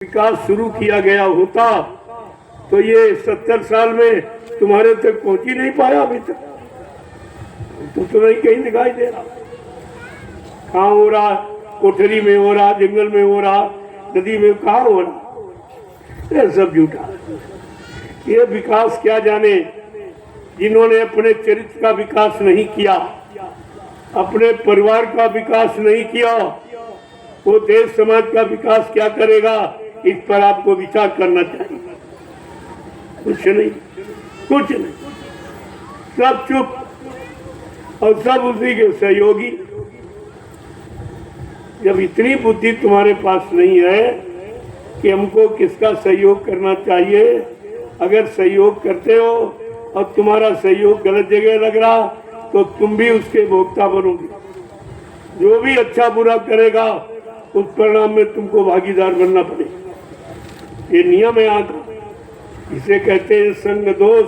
विकास शुरू किया गया होता तो ये 70 साल में तुम्हारे तक पहुंच ही नहीं पाया अभी तक। तो तुम्हें कहीं दिखाई दे रहा, कहाँ हो रहा, कोठरी में हो रहा, जंगल में हो रहा, नदी में कहाँ हो रहा, ये सब झूठा। ये विकास क्या जाने, जिन्होंने अपने चरित्र का विकास नहीं किया, अपने परिवार का विकास नहीं किया, वो देश समाज का विकास क्या करेगा, इस पर आपको विचार करना चाहिए। कुछ नहीं, कुछ नहीं, सब चुप और सब उसी के सहयोगी। जब इतनी बुद्धि तुम्हारे पास नहीं है कि हमको किसका सहयोग करना चाहिए, अगर सहयोग करते हो और तुम्हारा सहयोग गलत जगह लग रहा तो तुम भी उसके भोक्ता बनोगे। जो भी अच्छा बुरा करेगा उस परिणाम में तुमको भागीदार बनना पड़ेगा। ये नियम है आका, इसे कहते हैं संग दोष।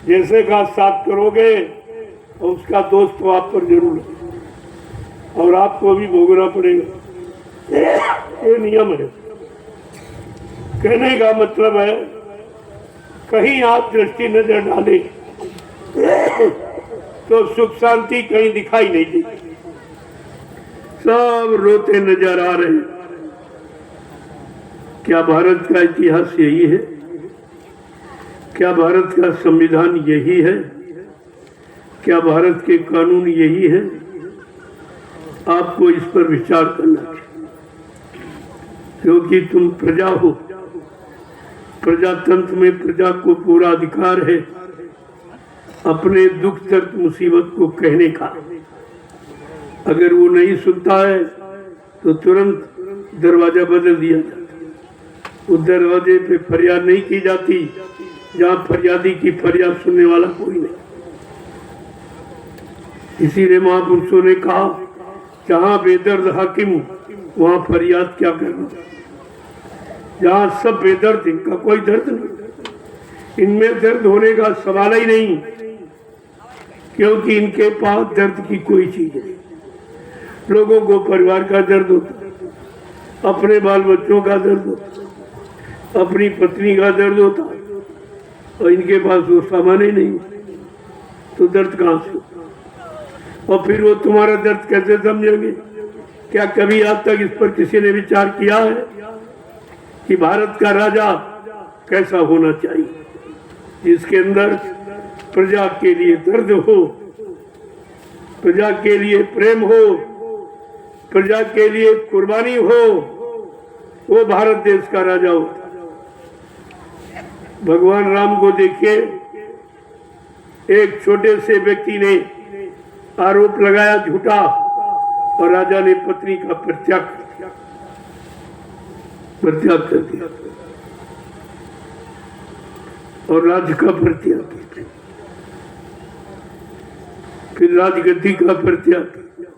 जैसे का साथ करोगे और उसका दोष तो आप पर जरूर है और आपको भी भोगना पड़ेगा। ये नियम है। कहने का मतलब है कहीं आप दृष्टि नजर डाले तो सुख शांति कहीं दिखाई नहीं देती, सब रोते नजर आ रहे हैं। क्या भारत का इतिहास यही है? क्या भारत का संविधान यही है? क्या भारत के कानून यही है? आपको इस पर विचार करना चाहिए, क्योंकि तुम प्रजा हो। प्रजातंत्र में प्रजा को पूरा अधिकार है अपने दुख दर्द मुसीबत को कहने का। अगर वो नहीं सुनता है तो तुरंत दरवाजा बदल दिया जाता। उस दरवाजे पे फरियाद नहीं की जाती जहाँ फरियादी की फरियाद सुनने वाला कोई नहीं। इसीलिए महापुरुषों ने कहा, जहाँ बेदर्द हाकिम वहाँ फरियाद क्या करना। जहाँ सब बेदर्द, इनका कोई दर्द नहीं, इनमें दर्द होने का सवाल ही नहीं, क्योंकि इनके पास दर्द की कोई चीज नहीं। लोगों को परिवार का दर्द होता, अपने बाल बच्चों का दर्द होता, अपनी पत्नी का दर्द होता, और इनके पास वो सामान ही नहीं, तो दर्द कहाँ से? और फिर वो तुम्हारा दर्द कैसे समझेंगे? क्या कभी आज तक इस पर किसी ने विचार किया है कि भारत का राजा कैसा होना चाहिए, जिसके अंदर प्रजा के लिए दर्द हो, प्रजा के लिए प्रेम हो, प्रजा के लिए कुर्बानी हो, वो भारत देश का राजा होता। भगवान राम को देखिए, एक छोटे से व्यक्ति ने आरोप लगाया झूठा और राजा ने पत्नी का परित्याग कर दिया और राज्य का परित्याग किया, फिर राजगद्दी का परित्याग किया,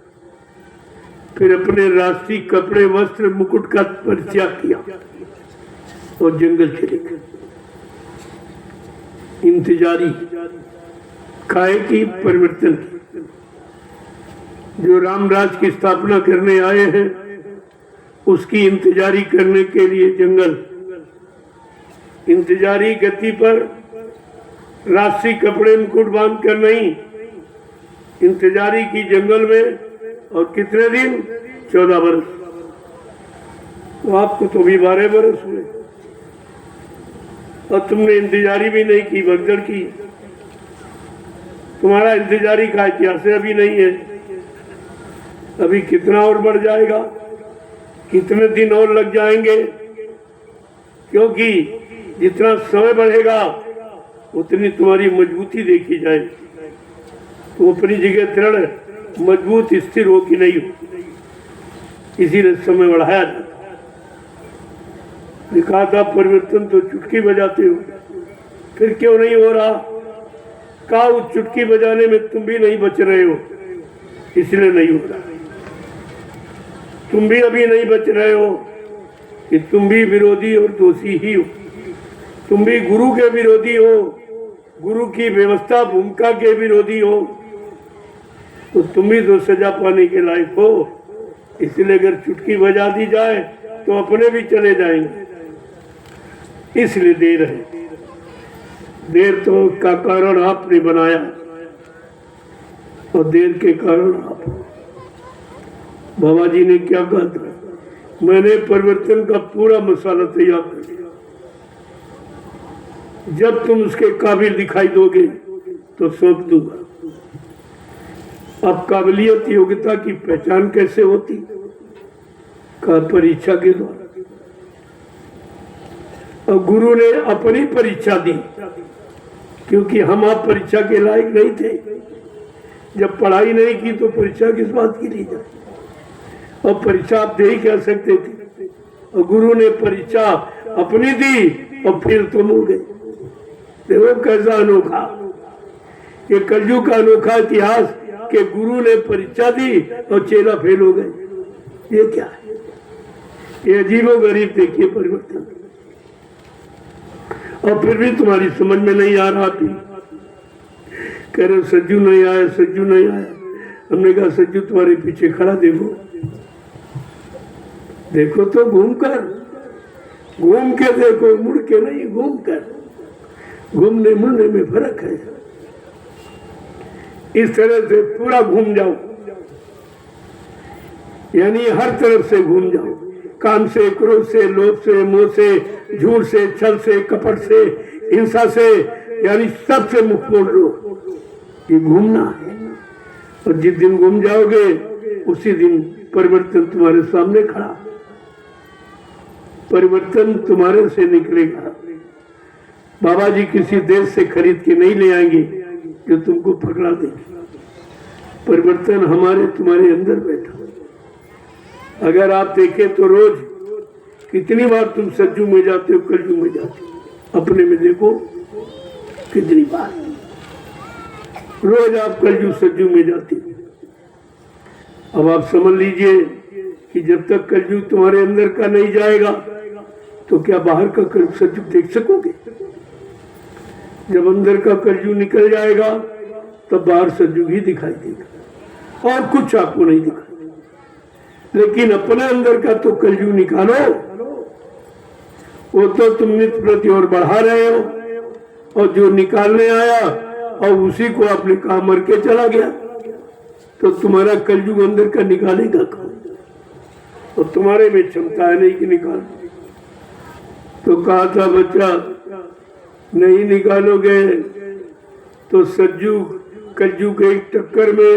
फिर अपने राष्ट्रीय कपड़े वस्त्र मुकुट का परित्याग किया और जंगल चले गए। इंतजारी काहे की परिवर्तन की। जो रामराज की स्थापना करने आए हैं उसकी इंतजारी करने के लिए जंगल, इंतजारी गति पर राष्ट्रीय कपड़े मुकुट बांध कर नहीं, इंतजारी की जंगल में। और कितने दिन? 14 बरस। तो आपको तो भी 12 बरस हुए और तुमने इंतजारी भी नहीं की, भगदड़ की। तुम्हारा इंतजारी का इतिहास अभी नहीं है। अभी कितना और बढ़ जाएगा, कितने दिन और लग जाएंगे, क्योंकि जितना समय बढ़ेगा उतनी तुम्हारी मजबूती देखी जाएगी। तो अपनी जगह दृढ़ मजबूत स्थिर हो कि नहीं हो, इसीलिए समय बढ़ाया जाता। लिखा था परिवर्तन तो चुटकी बजाते हो, फिर क्यों नहीं हो रहा? कहा उस चुटकी बजाने में तुम भी नहीं बच रहे हो, इसलिए नहीं हो रहा। तुम भी अभी नहीं बच रहे हो कि तुम भी विरोधी और दोषी ही हो। तुम भी गुरु के विरोधी हो, गुरु की व्यवस्था भूमिका के विरोधी हो, तो तुम भी तो सजा पाने के लायक हो। इसलिए अगर चुटकी बजा दी जाए तो अपने भी चले जाएंगे। इसलिए देर है। देर तो का कारण आपने बनाया और देर के कारण आप। बाबा जी ने क्या कहा था, मैंने परिवर्तन का पूरा मसाला तैयार कर दिया, जब तुम उसके काबिल दिखाई दोगे तो सौंप दूंगा। अब काबिलियत योग्यता की पहचान कैसे होती? का परीक्षा के द्वारा। और गुरु ने अपनी परीक्षा दी, क्योंकि हम आप परीक्षा के लायक नहीं थे। जब पढ़ाई नहीं की तो परीक्षा किस बात की ली जाए? और परीक्षा आप दे ही क्या सकते थे? और गुरु ने परीक्षा अपनी दी और फिर तुम हो गए। देखो कैसा अनोखा, ये कलयुग का अनोखा इतिहास कि गुरु ने परीक्षा दी और चेला फेल हो गए। ये क्या है? ये अजीबो गरीब देखिए परिवर्तन। और फिर भी तुम्हारी समझ में नहीं आ रहा थी। कह रहे सज्जू नहीं आया, सज्जू नहीं आया। हमने कहा सज्जू तुम्हारे पीछे खड़ा, देखो देखो तो घूम कर, घूम के देखो, मुड़ के नहीं, घूम कर। घूमने मुड़ने में फर्क है। इस तरह से पूरा घूम जाओ, यानी हर तरफ से घूम जाओ। काम से, क्रोध से, लोभ से, मोह से, झूठ से, छल से, कपट से, हिंसा से, यानी सबसे मुक्त मोड़ लो। ये घूमना है। और जिस दिन घूम जाओगे उसी दिन परिवर्तन तुम्हारे सामने खड़ा। परिवर्तन तुम्हारे से निकलेगा। बाबा जी किसी देश से खरीद के नहीं ले आएंगे जो तुमको पकड़ा देंगे। परिवर्तन हमारे तुम्हारे अंदर बैठा। अगर आप देखें तो रोज कितनी बार तुम सज्जू में जाते हो, कलजू में जाते हो। अपने में देखो कितनी बार रोज आप कलजू सज्जू में जाते हो। अब आप समझ लीजिए कि जब तक कलजू तुम्हारे अंदर का नहीं जाएगा तो क्या बाहर का सज्जू देख सकोगे? जब अंदर का कलजू निकल जाएगा तब बाहर सज्जू ही दिखाई देगा और कुछ आपको नहीं दिखाई। लेकिन अपने अंदर का तो कलजू निकालो, वो तो तुम नित्य प्रति और बढ़ा रहे हो। और जो निकालने आया और उसी को आपने कहा मर के चला गया, तो तुम्हारा कलजू अंदर का निकालेगा कौन? और तुम्हारे में क्षमता है नहीं कि निकाल। तो कहा था बच्चा नहीं निकालोगे तो सज्जू कलजू के एक टक्कर में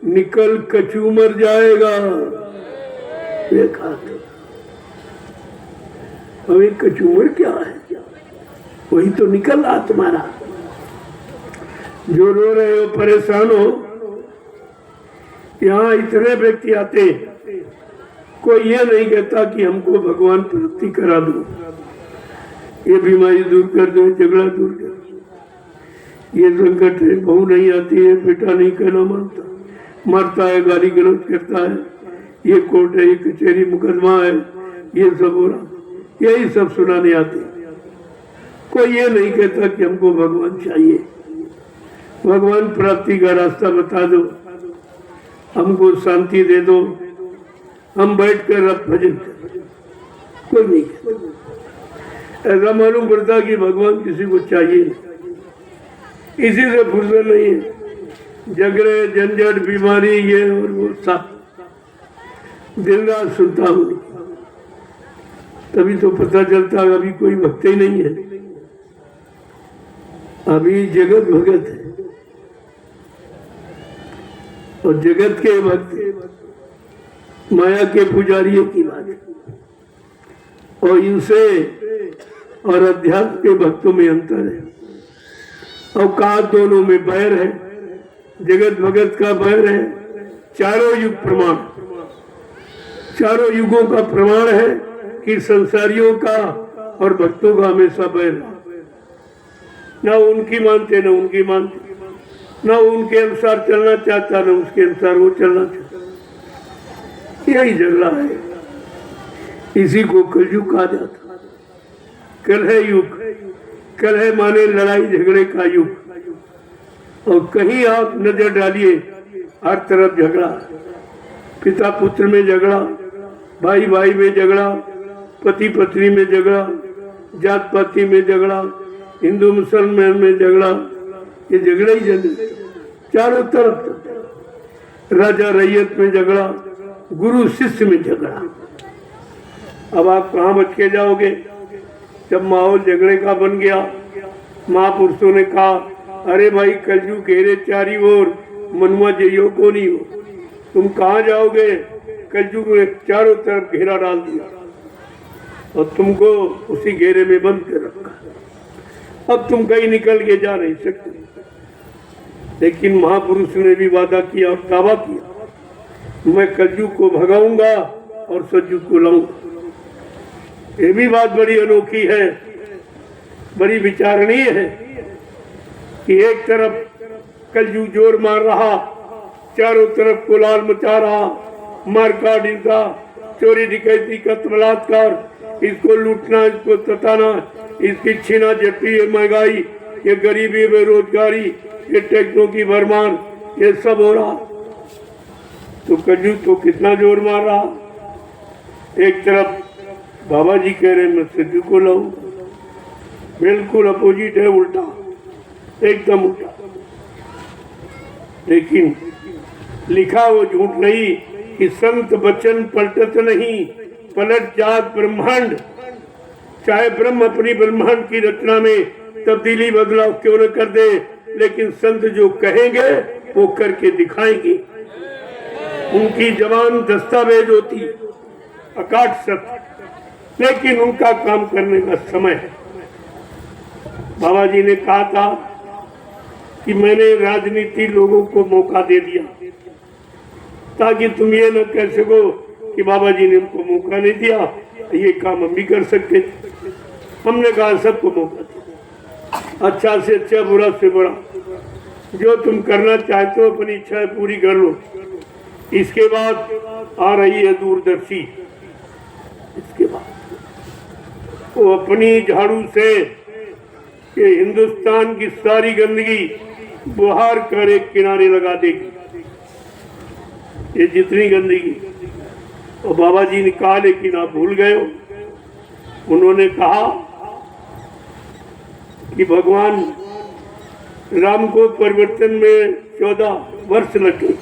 निकल कचू मर जाएगा। ये कहा था। अब एक कचूमर क्या है? वही तो निकल रहा तुम्हारा। जो रो रहे हो, परेशान हो, यहाँ इतने व्यक्ति आते, कोई ये नहीं कहता कि हमको भगवान प्राप्ति करा दो, ये बीमारी दूर कर दो, झगड़ा दूर कर दो, ये संकट है, बहू नहीं आती है, बेटा नहीं कहना मानता, मरता है, गाली गलौज करता है, ये कोर्ट है, ये कचहरी, मुकदमा है, ये सब हो रहा, यही सब सुनाने आते। कोई ये नहीं कहता कि हमको भगवान चाहिए, भगवान प्राप्ति का रास्ता बता दो, हमको शांति दे दो, हम बैठकर अब भजन करें। कोई नहीं कहता। ऐसा मालूम पड़ता कि भगवान किसी को चाहिए नहीं। इसी से फुर्सत नहीं है। झगड़े, झंझट, बीमारी, ये और वो सब दिन रात सुनता हूँ। तभी तो पता चलता है अभी कोई भक्त ही नहीं है, अभी जगत भगत है। और जगत के भक्त माया के पुजारियों की बात है। और इनसे और अध्यात्म के भक्तों में अंतर है। औकात दोनों में बैर है। जगत भगत का बैर है। चारों युग प्रमाण, चारों युगों का प्रमाण है कि संसारियों का और भक्तों का हमेशा बैर है। ना उनकी मानते, ना उनकी मानते, ना उनके अनुसार चलना चाहता, ना उसके अनुसार वो चलना चाहता। यही झगड़ा है। इसी को कलयुग कहा जाता। कलह युग, कलह माने लड़ाई झगड़े का युग। और कहीं आप नजर डालिए, हर तरफ झगड़ा, पिता पुत्र में झगड़ा, भाई भाई में झगड़ा, पति पत्नी में झगड़ा, जात पाती में झगड़ा, हिंदू मुसलमान में झगड़ा, ये झगड़ा ही झगड़ा चारों तरफ। राजा रैयत में झगड़ा, गुरु शिष्य में झगड़ा। अब आप कहाँ बच के जाओगे जब माहौल झगड़े का बन गया। महापुरुषों ने कहा, अरे भाई कलयुग घेरे चारी ओर, मनुआ जइयो को नहीं हो। तुम कहाँ जाओगे, कलयुग ने चारों तरफ घेरा डाल दिया और तुमको उसी घेरे में बंद कर रखा। अब तुम कहीं निकल के जा नहीं सकते। लेकिन महापुरुष ने भी वादा किया और दावा किया, मैं कलयुग को भगाऊंगा और सतयुग को लाऊंगा। ये भी बात बड़ी अनोखी है, बड़ी विचारणीय है कि एक तरफ कलयुग जोर मार रहा, चारों तरफ कोलाहल मचा रहा, मारकाट, हिंसा, चोरी डकैती का बलात्कार, इसको लूटना, इसको सताना, इसकी छीना झपटी, ये महंगाई, ये गरीबी, बेरोजगारी, ये टैक्सों की भरमार, ये सब हो रहा। तो कलयुग तो कितना जोर मार रहा। एक तरफ बाबा जी कह रहे मैं सतयुग को लाऊं, बिल्कुल अपोजिट है, उल्टा, एकदम उल्टा। लेकिन लिखा वो झूठ नहीं कि संत वचन पलटत नहीं, पलट जात ब्रह्मांड। चाहे ब्रह्म अपनी ब्रह्मांड की रचना में तब्दीली बदलाव क्यों न कर दे, लेकिन संत जो कहेंगे वो करके दिखाएंगे। उनकी जबान दस्तावेज होती, अकाट सत्य, लेकिन उनका काम करने का समय है। बाबा जी ने कहा था कि मैंने राजनीति लोगों को मौका दे दिया ताकि तुम ये न कह सको कि बाबा जी ने हमको मौका नहीं दिया, ये काम हम भी कर सकते। हमने कहा सबको मौका दिया, अच्छा से अच्छा, बुरा से बुरा, जो तुम करना चाहते हो अपनी इच्छा पूरी कर लो। इसके बाद आ रही है दूरदर्शी। इसके बाद वो अपनी झाड़ू से ये हिंदुस्तान की सारी गंदगी बुहार कर एक किनारे लगा देगी, ये जितनी गंदगी। और बाबा जी ने कहा, लेकिन आप भूल गए हो। उन्होंने कहा कि भगवान राम को परिवर्तन में 14 वर्ष लगे,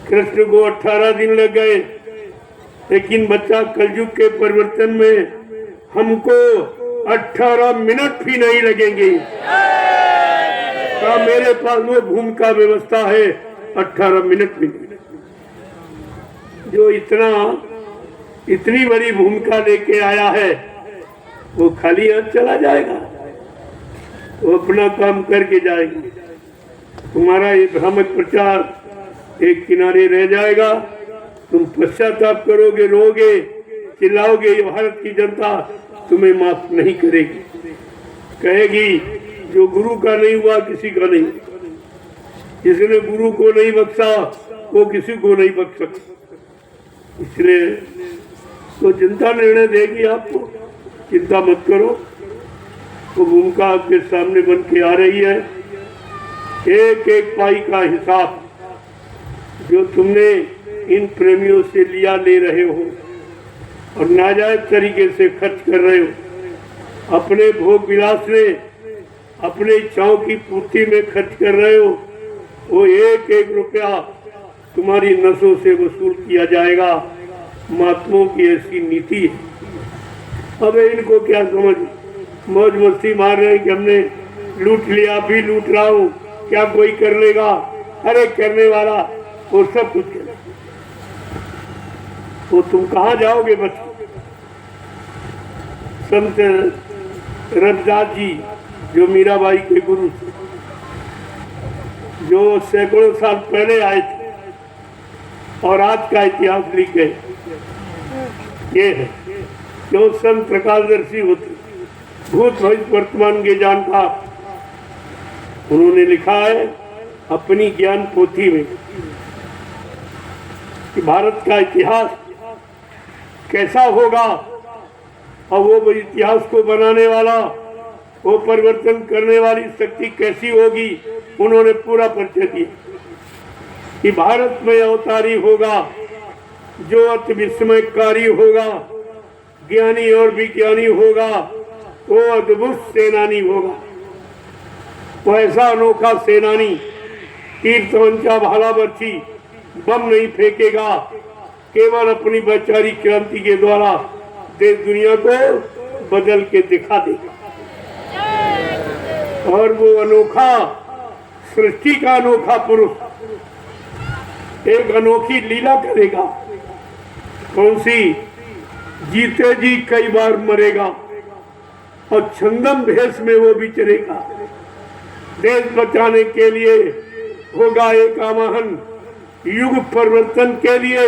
कृष्ण को 18 दिन लग गए, लेकिन बच्चा कलयुग के परिवर्तन में हमको 18 मिनट भी नहीं लगेंगे। मेरे पास वो भूमिका व्यवस्था है, 18 मिनट भी नहीं। जो इतनी बड़ी भूमिका लेके आया है वो खाली हाथ चला जाएगा, वो अपना काम करके जाएगा। तुम्हारा ये भ्रामक प्रचार एक किनारे रह जाएगा, तुम पश्चाताप करोगे, रोगे, चिल्लाओगे, ये भारत की जनता तुम्हें माफ नहीं करेगी। कहेगी जो गुरु का नहीं हुआ किसी का नहीं, जिसने गुरु को नहीं बख्शा वो किसी को नहीं बख्श सकता। इसलिए तो जनता निर्णय देगी आपको, चिंता मत करो। वो भूमिका आपके सामने बन के आ रही है। एक एक पाई का हिसाब जो तुमने इन प्रेमियों से लिया ले रहे हो और नाजायज तरीके से खर्च कर रहे हो, अपने भोग विलास में, अपने इच्छाओं की पूर्ति में खर्च कर रहे हो, वो एक एक रुपया तुम्हारी नसों से वसूल किया जाएगा। महात्माओं की ऐसी नीति है। अब इनको क्या समझ, मौज मस्ती मार रहे हैं कि हमने लूट लिया, भी लूट रहा हूँ, क्या कोई कर लेगा। अरे करने वाला वो सब कुछ कर, तो तुम कहाँ जाओगे बच्चे। संत रविदास जी जो मीराबाई के गुरु थे, जो सैकड़ों साल पहले आए थे और आज का इतिहास लिख गए, ये है जो संत प्रकाशदर्शी होते, भूत भविष्य वर्तमान के जानकार। उन्होंने लिखा है अपनी ज्ञान पोथी में कि भारत का इतिहास कैसा होगा और वो इतिहास को बनाने वाला, वो परिवर्तन करने वाली शक्ति कैसी होगी। उन्होंने पूरा परिचय दिया कि भारत में अवतारी होगा जो अति विस्मयकारी होगा, ज्ञानी और विज्ञानी होगा वो अद्भुत सेनानी होगा। वो ऐसा अनोखा सेनानी तीर तमंचा भाला बर्छी बम नहीं फेंकेगा, केवल अपनी वैचारिक क्रांति के द्वारा देश दुनिया को बदल के दिखा देगा। और वो अनोखा सृष्टि का अनोखा पुरुष एक अनोखी लीला करेगा। कौन सी? जीते जी कई बार मरेगा और छंदम भेष में वो विचरेगा। देश बचाने के लिए होगा एक आवाहन, युग परिवर्तन के लिए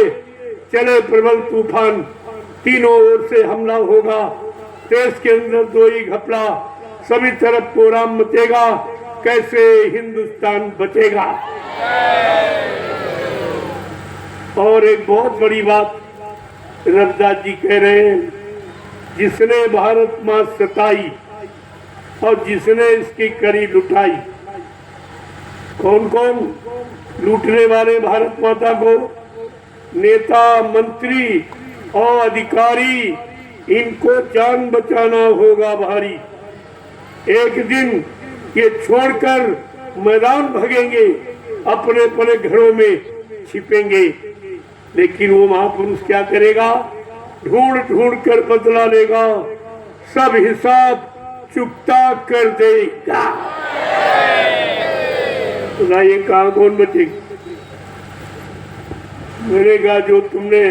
चले प्रबल तूफान, तीनों ओर से हमला होगा। देश के अंदर दो ही घपला, सभी तरफ कोहराम मचेगा, कैसे हिंदुस्तान बचेगा। और एक बहुत बड़ी बात रविदास जी कह रहे हैं, जिसने भारत माँ सताई और जिसने इसकी करी लुटाई। कौन कौन लूटने वाले भारत माता को? नेता, मंत्री और अधिकारी, इनको जान बचाना होगा भारी। एक दिन ये छोड़कर मैदान भगेंगे, अपने अपने घरों में छिपेंगे। लेकिन वो महापुरुष क्या करेगा? ढूंढ ढूंढ कर बदला लेगा, सब हिसाब चुकता कर देगा। ये कहा कौन बचेगा? मिलेगा जो तुमने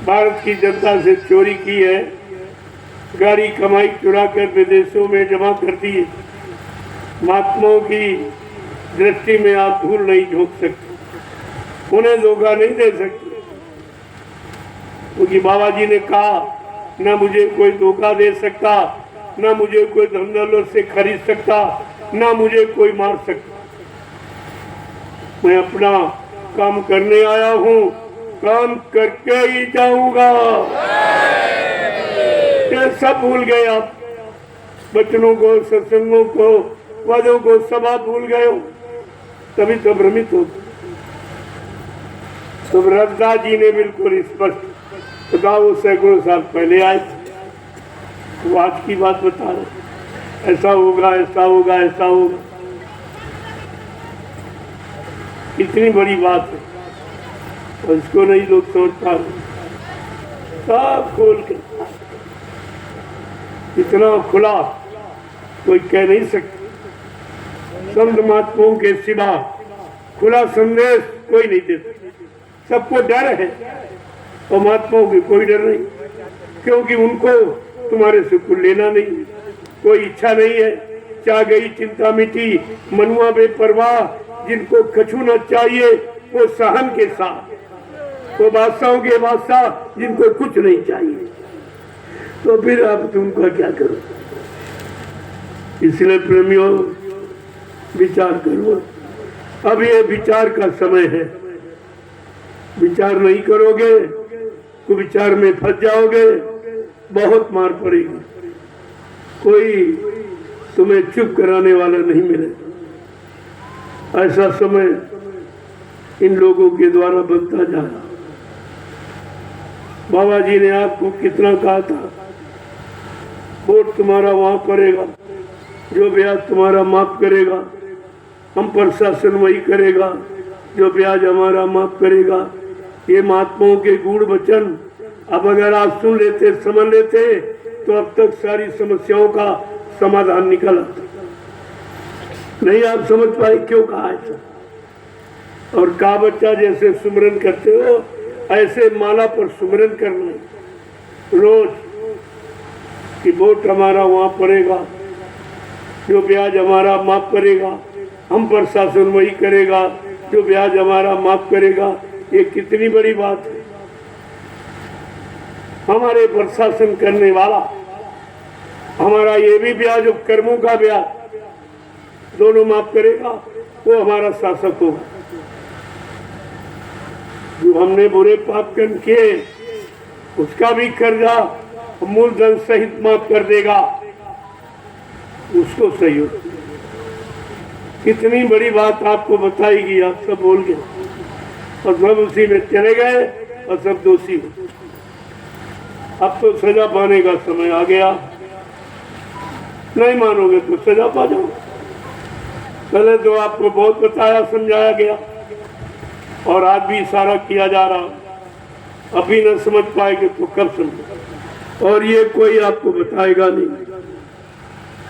भारत की जनता से चोरी की है, गाड़ी कमाई चुरा कर विदेशों में जमा कर दी। महात्माओं की दृष्टि में आप धूल नहीं झोंक सकते, उन्हें धोखा नहीं दे सकते। क्योंकि बाबा जी ने कहा, न मुझे कोई धोखा दे सकता, न मुझे कोई धन दौलत से खरीद सकता, न मुझे कोई मार सकता। मैं अपना काम करने आया हूँ, काम करके ही जाऊंगा। ये सब भूल गए आप, बचनों को, सत्संगों को, वादों को सब आप भूल गए हो, तभी तो भ्रमित हो। तो रविदास जी ने बिल्कुल स्पष्ट बता, वो सैकड़ों साल पहले आए थे, वो आज की बात बता रहे, ऐसा होगा, ऐसा होगा, ऐसा होगा। कितनी बड़ी बात है, और इसको नहीं लोग सोच पा रहे। सब खोल के, इतना खुला कोई कह नहीं सकता। संत महात्माओं के सिवा खुला संदेश कोई नहीं देता। सबको डर है और महात्माओं की कोई डर नहीं, क्योंकि उनको तुम्हारे से कुछ लेना नहीं, कोई इच्छा नहीं है। चाह गई चिंता मिटी, मनुआ बेपरवाह, जिनको कछु न चाहिए वो सहन के साथ, वो बादशाहों के बादशाह जिनको कुछ नहीं चाहिए। तो फिर आप तुमका क्या करो? इसलिए प्रेमियों, विचार करो। अब ये विचार का समय है। विचार नहीं करोगे तो विचार में फंस जाओगे, बहुत मार पड़ेगी। कोई तुम्हें चुप कराने वाला नहीं मिलेगा। ऐसा समय इन लोगों के द्वारा बनता जा रहा। बाबा जी ने आपको कितना कहा था, वोट तुम्हारा वहां पड़ेगा, जो ब्याज तुम्हारा माफ करेगा, हम पर शासन वही करेगा, जो ब्याज हमारा माफ करेगा। ये महात्माओं के गूढ़ वचन अब अगर आप सुन लेते, समझ लेते, तो अब तक सारी समस्याओं का समाधान निकल आता। नहीं आप समझ पाए क्यों कहा ऐसा। और का बच्चा जैसे सुमरन करते हो, ऐसे माला पर सुमरन करना रोज कि वोट हमारा वहां पड़ेगा, जो ब्याज हमारा माफ करेगा, हम पर शासन वही करेगा, जो ब्याज हमारा माफ करेगा। ये कितनी बड़ी बात है। हमारे पर शासन करने वाला, हमारा ये भी ब्याज और कर्मों का ब्याज दोनों माफ करेगा, वो हमारा शासक होगा। जो हमने बुरे पाप कर्म किए उसका भी कर्जा मूलधन सहित माफ कर देगा, उसको सही हो। कितनी बड़ी बात आपको बताएगी, आप सब बोल गए और सब उसी में चले गए और सब दोषी हो। अब तो सजा पाने का समय आ गया, नहीं मानोगे तो सजा पा जाओ। पहले तो आपको बहुत बताया, समझाया गया, और आज भी इशारा किया जा रहा, अभी न समझ पाएंगे तो कब समझो। और ये कोई आपको बताएगा नहीं,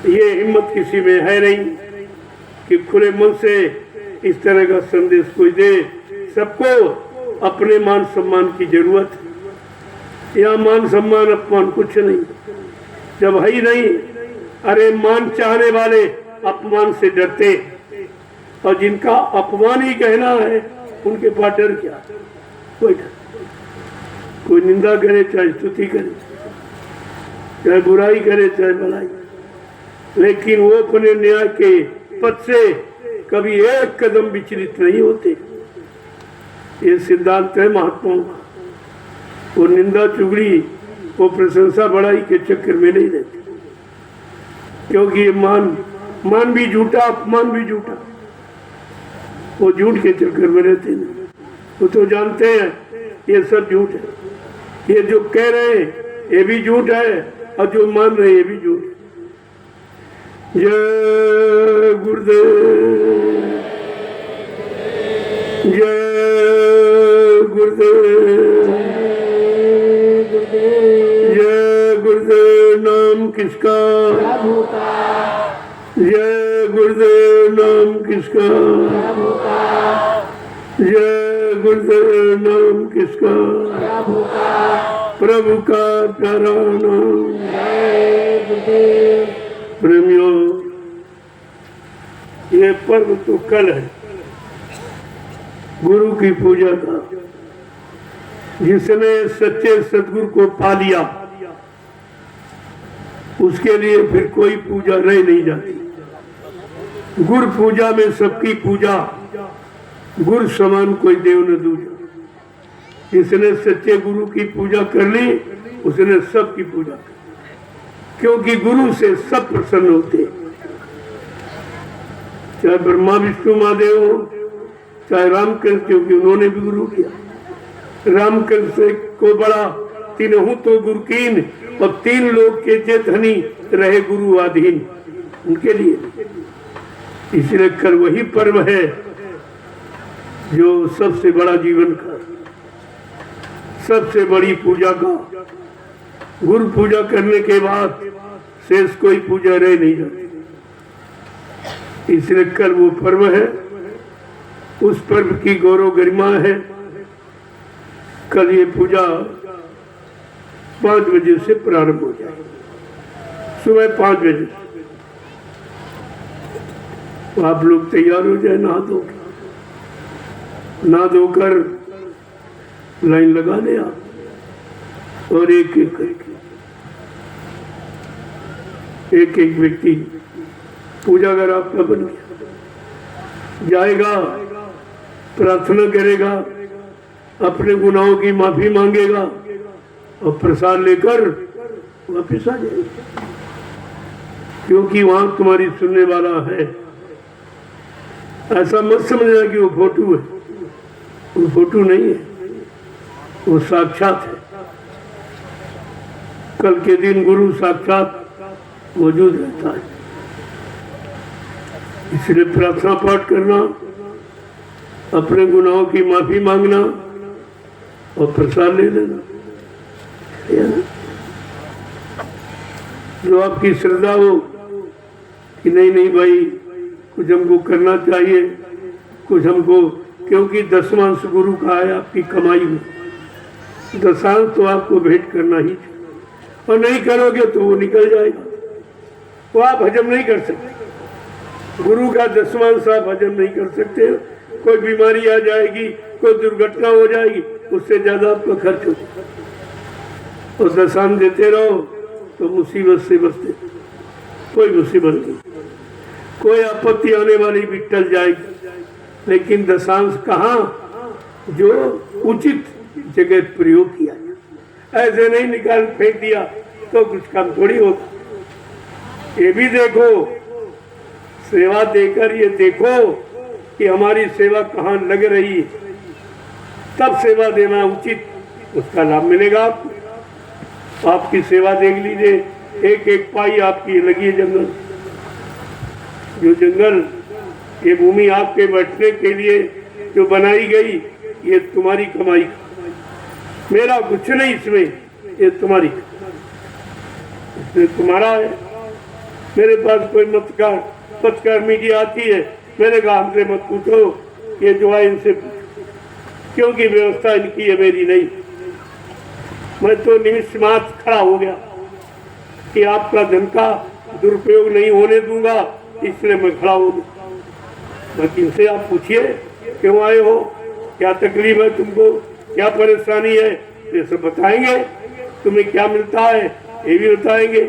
ये हिम्मत किसी में है नहीं कि खुले मन से इस तरह का संदेश कोई दे। सबको अपने मान सम्मान की जरूरत है, या मान सम्मान अपमान कुछ नहीं, जब है ही नहीं। अरे मान चाहने वाले अपमान से डरते, और जिनका अपमान ही कहना है उनके पास डर क्या? कोई डर, कोई निंदा करे चाहे स्तुति करे, चाहे बुराई करे चाहे भलाई, लेकिन वो अपने न्याय के पथ से कभी एक कदम विचलित नहीं होते। ये सिद्धांत है महात्माओं का। वो निंदा चुगली, वो प्रशंसा बढ़ाई के चक्कर में नहीं रहते, क्योंकि ये मान भी झूठा, अपमान भी झूठा, वो झूठ के चक्कर में रहते नहीं। वो तो जानते हैं ये सब झूठ है, ये जो कह रहे हैं ये भी झूठ है, और जो मान रहे हैं ये भी झूठ है। जय गुरुदेव, जय गुरुदेव, जय गुरुदेव। नाम किसका? प्रभु का। जय गुरुदेव। नाम किसका? प्रभु का। जय गुरुदेव। नाम किसका? प्रभु का। प्रभु का प्यारा नाम। जय गुरुदेव। प्रेमियों, ये पर्व तो कल है गुरु की पूजा का। जिसने सच्चे सतगुरु को पा लिया उसके लिए फिर कोई पूजा रह नहीं जाती। गुरु पूजा में सबकी पूजा, गुरु समान कोई देव न दूजा। जिसने सच्चे गुरु की पूजा कर ली उसने सबकी पूजा कर, क्योंकि गुरु से सब प्रसन्न होते, चाहे ब्रह्मा विष्णु महादेव हो, चाहे रामकृष्ण, क्योंकि उन्होंने भी गुरु किया। रामकृष्ण से को बड़ा तीनों तो गुरु कीन, और तीन लोग के चेतनी रहे गुरु आधीन उनके लिए। इसलिए कल वही पर्व है जो सबसे बड़ा जीवन का, सबसे बड़ी पूजा का। गुरु पूजा करने के बाद शेष कोई पूजा रह नहीं जाती। इसलिए कल वो पर्व है, उस पर्व की गौरव गरिमा है। कल ये पूजा 5 बजे से प्रारंभ हो जाए, सुबह 5 बजे। तो आप लोग तैयार हो जाए, नहा धोकर लाइन लगा ले आप, और एक एक करके एक एक व्यक्ति पूजा अगर आपका बन गया जाएगा, प्रार्थना करेगा, अपने गुनाहों की माफी मांगेगा और प्रसाद लेकर वापस आ जाएगा, क्योंकि वहां तुम्हारी सुनने वाला है। ऐसा मत समझना कि वो फोटो है, वो फोटो नहीं है, वो साक्षात है। कल के दिन गुरु साक्षात मौजूद रहता है। इसलिए प्रार्थना पाठ करना, अपने गुनाहों की माफी मांगना और प्रसाद ले लेना। जो आपकी श्रद्धा हो कि नहीं नहीं भाई कुछ हमको करना चाहिए, कुछ हमको, क्योंकि दशमांश गुरु का है आपकी कमाई में, दशांश तो आपको भेंट करना ही चाहिए, और नहीं करोगे तो वो निकल जाएगा, वो आप हजम नहीं कर सकते। गुरु का दशमांश आप हजम नहीं कर सकते। कोई बीमारी आ जाएगी, कोई दुर्घटना हो जाएगी, उससे ज्यादा आपका खर्च होगा, और दशांश देते रहो तो मुसीबत से बचते। कोई मुसीबत नहीं, कोई आपत्ति आने वाली भी टल जाएगी, लेकिन दशांश कहाँ जो उचित जगह प्रयोग किया, ऐसे नहीं निकाल फेंक दिया तो कुछ काम थोड़ी होगा। ये भी देखो, सेवा देकर ये देखो कि हमारी सेवा कहाँ लग रही है, तब सेवा देना उचित, उसका लाभ मिलेगा आपको। आपकी सेवा देख लीजिए, एक एक पाई आपकी लगी है जंगल। जो जंगल, ये भूमि आपके बैठने के लिए जो बनाई गई, ये तुम्हारी कमाई, मेरा कुछ नहीं इसमें, ये तुम्हारी, इसमें तुम्हारा है। मेरे पास कोई पत्रकार मीडिया आती है, मैंने कहा हमसे मत पूछो, ये जो है इनसे पूछो, क्योंकि व्यवस्था इनकी है, मेरी नहीं। मैं तो निमिष मात्र खड़ा हो गया कि आपका धन का दुरुपयोग नहीं होने दूंगा, इसलिए मैं खड़ा हो गया। बाकी इनसे आप पूछिए क्यों आए हो, क्या तकलीफ है तुमको, क्या परेशानी है, ये सब बताएंगे। तुम्हें क्या मिलता है ये भी बताएंगे।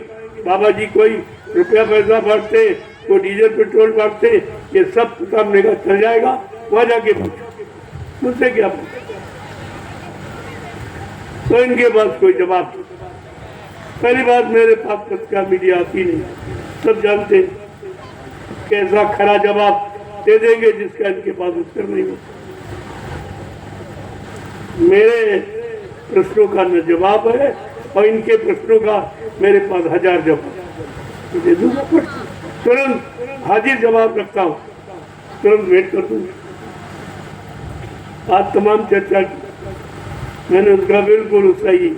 बाबा जी कोई रुपया पैसा भरते, कोई डीजल पेट्रोल भरते, ये सब सामने का चल जाएगा। वहां जाके पूछो, मुझसे क्या पूछो, तो इनके पास कोई जवाब नहीं। पहली बात, मेरे पास पत्रकार मीडिया आती नहीं, सब जानते हैं कैसा खरा जवाब दे देंगे जिसका इनके पास उत्तर नहीं होता। मेरे प्रश्नों का न जवाब है और इनके प्रश्नों का मेरे पास 1000 जवाब दे दूंगा, तुरंत हाजिर जवाब रखता हूँ, तुरंत वेट कर दूंगा। आज तमाम चर्चा की, मैंने उसका बिल्कुल सही,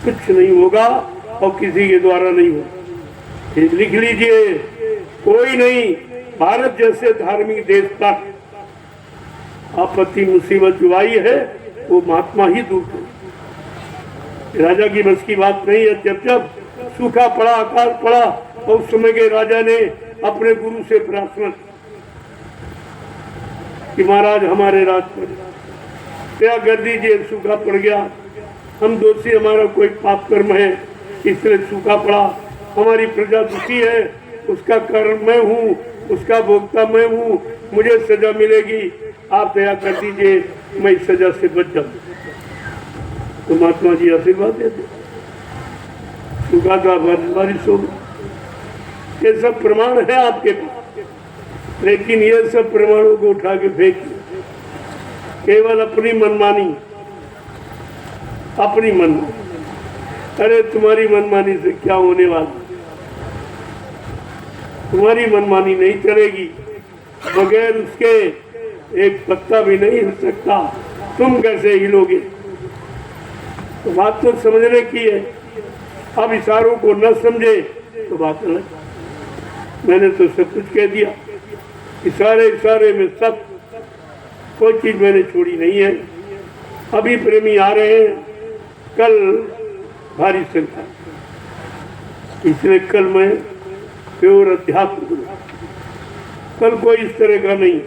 कुछ नहीं होगा और किसी के द्वारा नहीं होगा। लिख लीजिए, कोई नहीं, भारत जैसे धार्मिक देश पर आपत्ति मुसीबत जो आई है वो महात्मा ही दूर करे। राजा की बस की बात नहीं है। जब सूखा पड़ा, अकाल पड़ा, और उस समय के राजा ने अपने गुरु से प्रार्थना कि महाराज हमारे राज पर क्या कर दीजिए, सूखा पड़ गया, हम दोषी, हमारा कोई पाप कर्म है इसलिए सूखा पड़ा, हमारी प्रजा दुखी है, उसका कारण मैं हूँ, उसका भोक्ता मैं हूँ, मुझे सजा मिलेगी, आप दया कर दीजिए, मैं इस सजा से बच जाऊँ। तो महात्मा जी आशीर्वाद देते, सूखा था, बारिश हो गई। ये सब प्रमाण है आपके पास, लेकिन ये सब प्रमाणों को उठा के फेंक, केवल अपनी मनमानी, अपनी मनमानी। अरे तुम्हारी मनमानी से क्या होने वाला, तुम्हारी मनमानी नहीं चलेगी, बगैर उसके एक पत्ता भी नहीं हिल सकता, तुम कैसे हिलोगे। तो बात तो समझने की है, अब इशारों को न समझे तो बात अलग। मैंने तो सब कुछ कह दिया, इशारे में सब, कोई चीज मैंने छोड़ी नहीं है। अभी प्रेमी आ रहे हैं, कल भारी संख्या, इसलिए कल मैं प्योर अध्यात्म, कल कोई इस तरह का नहीं।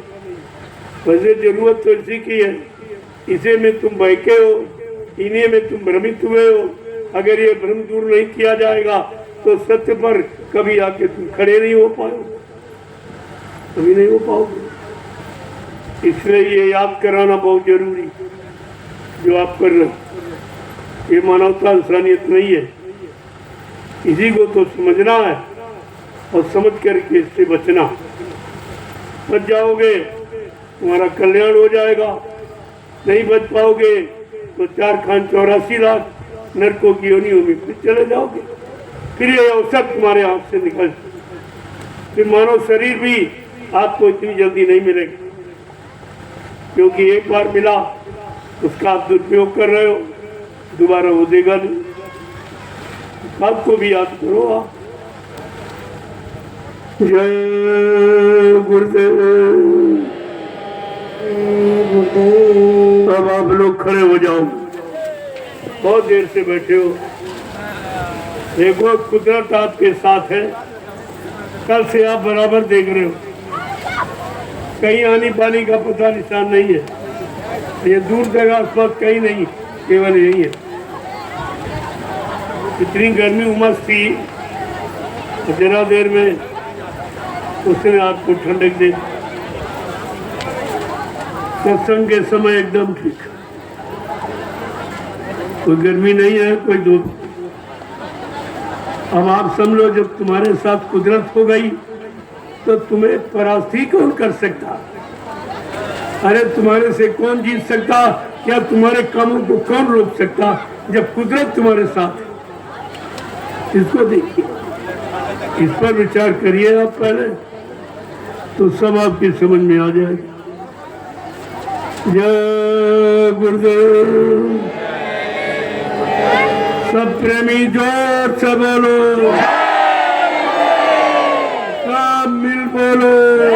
वैसे जरूरत तो इसी की है, इसे में तुम बहके हो, इन्हीं में तुम भ्रमित हुए हो। अगर ये भ्रम दूर नहीं किया जाएगा तो सत्य पर कभी आके तुम खड़े नहीं हो पाओगे, कभी नहीं हो पाओगे। इसलिए ये याद कराना बहुत जरूरी, जो आप कर रहे हो ये मानवता इंसानियत नहीं है। इसी को तो समझना है और समझ करके इससे बचना। बच जाओगे तुम्हारा कल्याण हो जाएगा, नहीं बच पाओगे तो 4 खान 84 लाख नरकों की योनियों में फिर चले जाओगे। फिर ये अवसर तुम्हारे हाथ से निकल, फिर मानव शरीर भी आपको इतनी जल्दी नहीं मिलेगा, क्योंकि एक बार मिला उसका आप दुरुपयोग कर रहे हो, दोबारा वो देगा नहीं। बात को भी याद करो आप। जय गुरुदेव। अब आप लोग खड़े हो जाओ, बहुत देर से बैठे हो। देखो कुदरत आपके साथ है, कल से आप बराबर देख रहे हो, कहीं आनी पानी का पता निशान नहीं है। ये दूर तक आसपास कहीं नहीं, केवल यही है। इतनी गर्मी उमस थी, जरा देर में उसने आपको ठंडक दे। सत्संग के समय एकदम ठीक, कोई गर्मी नहीं है, कोई धूप। अब आप समझो, जब तुम्हारे साथ कुदरत हो गई तो तुम्हें परास्ती कौन कर सकता? अरे तुम्हारे से कौन जीत सकता? क्या तुम्हारे कामों को कौन रोक सकता जब कुदरत तुम्हारे साथ है? इसको देखिए, इस पर विचार करिए आप पहले, तो सब आपकी समझ में आ जाएगा। जय गुरुदेव। सब प्रेमी जोर से बोलो, सब मिल बोलो।